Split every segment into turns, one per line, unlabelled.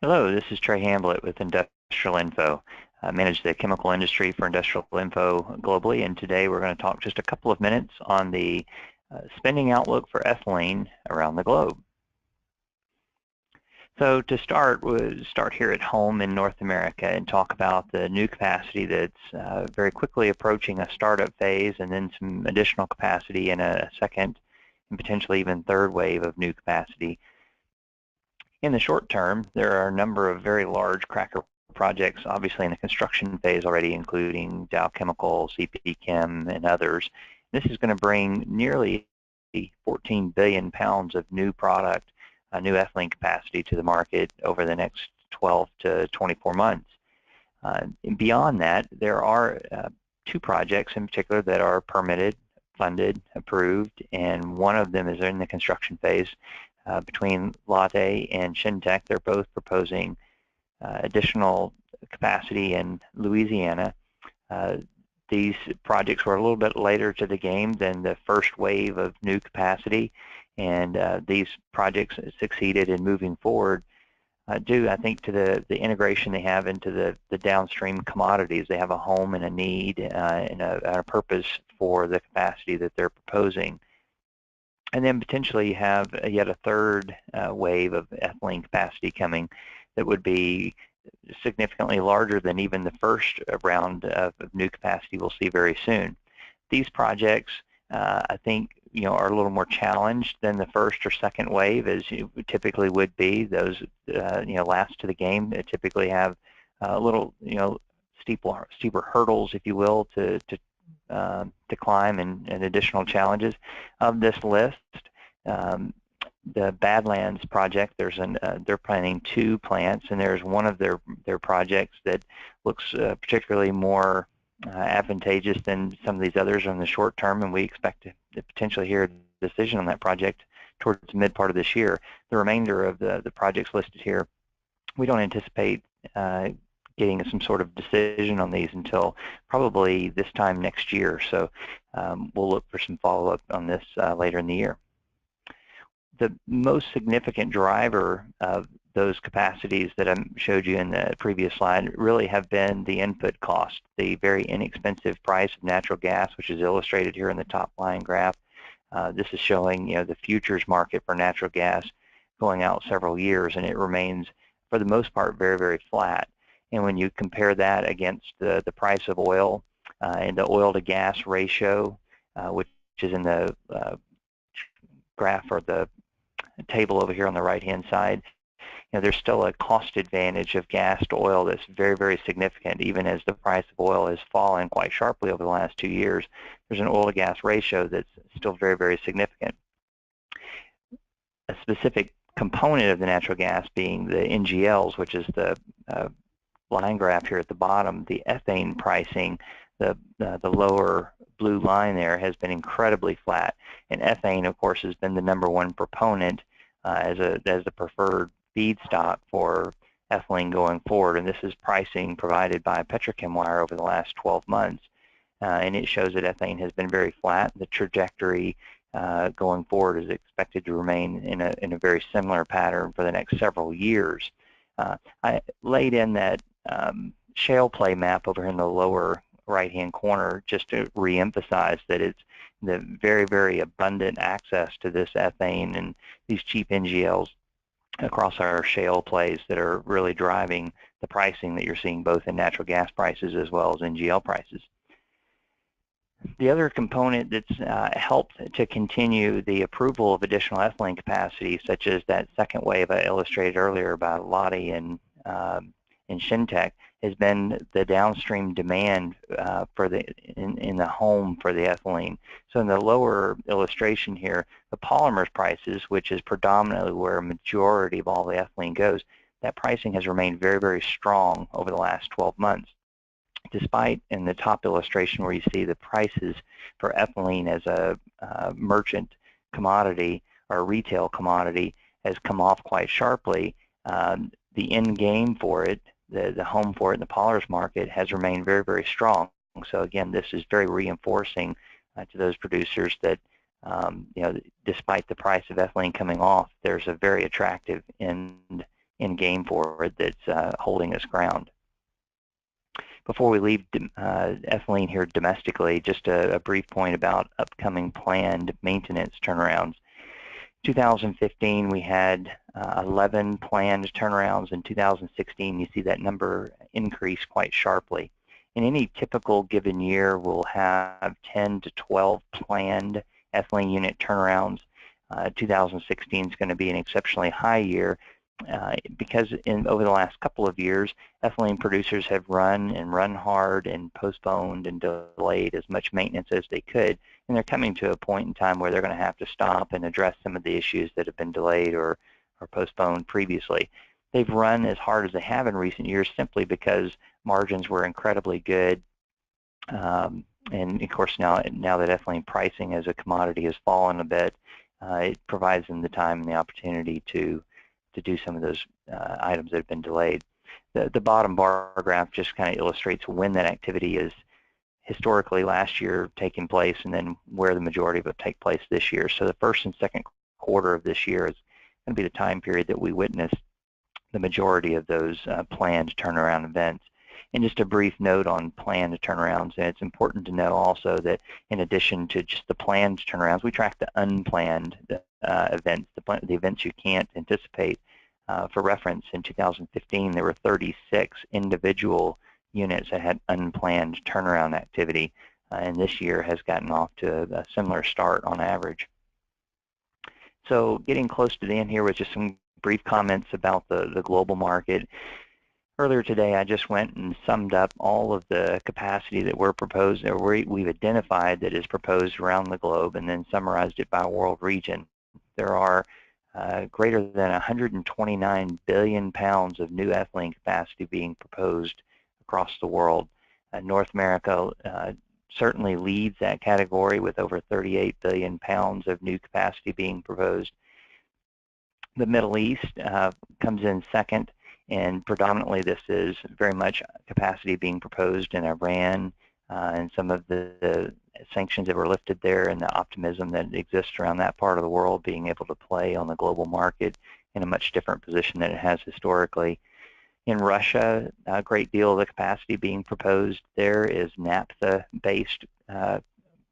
Hello, this is Trey Hamblet with Industrial Info. I manage the chemical industry for Industrial Info globally, and today we're going to talk just a couple of minutes on the spending outlook for ethylene around the globe. So to start, we'll start here at home in North America and talk about the new capacity that's very quickly approaching a startup phase, and then some additional capacity in a second and potentially even third wave of new capacity. In the short term, there are a number of very large cracker projects, obviously in the construction phase already, including Dow Chemical, CP Chem, and others. This is going to bring nearly 14 billion pounds of new product, new ethylene capacity to the market over the next 12 to 24 months. Beyond that, there are two projects in particular that are permitted, funded, approved, and one of them is in the construction phase. Between Lotte and Shintech, they're both proposing additional capacity in Louisiana. These projects were a little bit later to the game than the first wave of new capacity, and these projects succeeded in moving forward due, I think, to the integration they have into the downstream commodities. They have a home and a need and a purpose for the capacity that they're proposing. And then potentially have yet a third wave of ethylene capacity coming that would be significantly larger than even the first round of new capacity we'll see very soon. These projects, I think, are a little more challenged than the first or second wave, as you typically would be. Those, last to the game, they typically have a little, steeper hurdles, if you will, to climb and additional challenges. Of this list, the Badlands project, they're planning 2 plants, and there's one of their projects that looks particularly more advantageous than some of these others in the short term, and we expect to potentially hear a decision on that project towards the mid part of this year. The remainder of the projects listed here, we don't anticipate getting some sort of decision on these until probably this time next year. So we'll look for some follow-up on this later in the year. The most significant driver of those capacities that I showed you in the previous slide really have been the input cost, the very inexpensive price of natural gas, which is illustrated here in the top line graph. This is showing the futures market for natural gas going out several years, and it remains, for the most part, very, very flat. And when you compare that against the price of oil and the oil to gas ratio, which is in the graph or the table over here on the right-hand side, there's still a cost advantage of gas to oil that's very, very significant. Even as the price of oil has fallen quite sharply over the last 2 years, there's an oil to gas ratio that's still very, very significant. A specific component of the natural gas being the NGLs, which is the line graph here at the bottom, the ethane pricing, the lower blue line there, has been incredibly flat. And ethane, of course, has been the #1 proponent as the preferred feedstock for ethylene going forward. And this is pricing provided by Petrochemical wire over the last 12 months. And it shows that ethane has been very flat. The trajectory going forward is expected to remain in a very similar pattern for the next several years. I laid in that shale play map over here in the lower right-hand corner just to re-emphasize that it's the very, very abundant access to this ethane and these cheap NGLs across our shale plays that are really driving the pricing that you're seeing both in natural gas prices as well as NGL prices. The other component that's helped to continue the approval of additional ethylene capacity, such as that second wave I illustrated earlier by Lotte and Shintech, has been the downstream demand in the home for the ethylene. So in the lower illustration here, the polymers prices, which is predominantly where a majority of all the ethylene goes, that pricing has remained very, very strong over the last 12 months. Despite in the top illustration where you see the prices for ethylene as a merchant commodity or retail commodity has come off quite sharply, the end game for it, the home for it in the polymers market, has remained very, very strong. So again, this is very reinforcing to those producers that despite the price of ethylene coming off, there's a very attractive end end game for it that's holding its ground. Before we leave ethylene here domestically, just a brief point about upcoming planned maintenance turnarounds. 2015, we had 11 planned turnarounds. In 2016, you see that number increase quite sharply. In any typical given year, we'll have 10 to 12 planned ethylene unit turnarounds. 2016 is going to be an exceptionally high year because over the last couple of years, ethylene producers have run hard and postponed and delayed as much maintenance as they could. And they're coming to a point in time where they're going to have to stop and address some of the issues that have been delayed or postponed previously. They've run as hard as they have in recent years simply because margins were incredibly good. And of course, now that ethylene pricing as a commodity has fallen a bit, it provides them the time and the opportunity to do some of those items that have been delayed. The bottom bar graph just kind of illustrates when that activity is historically last year taking place and then where the majority of it take place this year. So the first and second quarter of this year is going to be the time period that we witnessed the majority of those planned turnaround events. And just a brief note on planned turnarounds, and it's important to know also that in addition to just the planned turnarounds, we track the unplanned events, the events you can't anticipate. For reference, in 2015, there were 36 individual units that had unplanned turnaround activity, and this year has gotten off to a similar start on average. So getting close to the end here with just some brief comments about the global market. Earlier today, I just went and summed up all of the capacity that we're proposing, or we've identified that is proposed around the globe, and then summarized it by world region. There are greater than 129 billion pounds of new ethylene capacity being proposed across the world. North America certainly leads that category with over 38 billion pounds of new capacity being proposed. The Middle East comes in second, and predominantly this is very much capacity being proposed in Iran and some of the sanctions that were lifted there and the optimism that exists around that part of the world being able to play on the global market in a much different position than it has historically. In Russia, a great deal of the capacity being proposed there is naphtha-based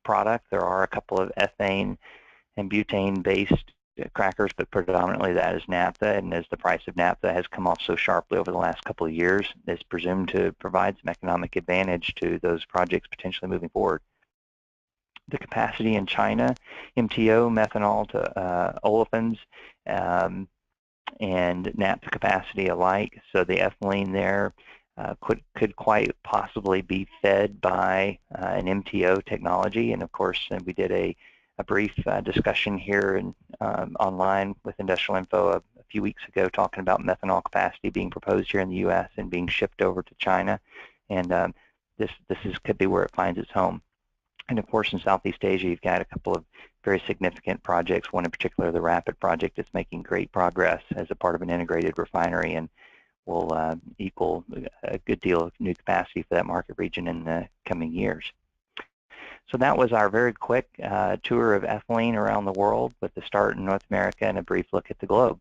product. There are a couple of ethane and butane-based crackers, but predominantly that is naphtha, and as the price of naphtha has come off so sharply over the last couple of years, it's presumed to provide some economic advantage to those projects potentially moving forward. The capacity in China, MTO, methanol to olefins, and naphtha capacity alike, so the ethylene there could quite possibly be fed by an MTO technology, and of course we did a brief discussion here online with Industrial Info a few weeks ago talking about methanol capacity being proposed here in the U.S. and being shipped over to China, and this could be where it finds its home. And of course in Southeast Asia you've got a couple of very significant projects, one in particular the RAPID project that's making great progress as a part of an integrated refinery and will equal a good deal of new capacity for that market region in the coming years. So that was our very quick tour of ethylene around the world with the start in North America and a brief look at the globe.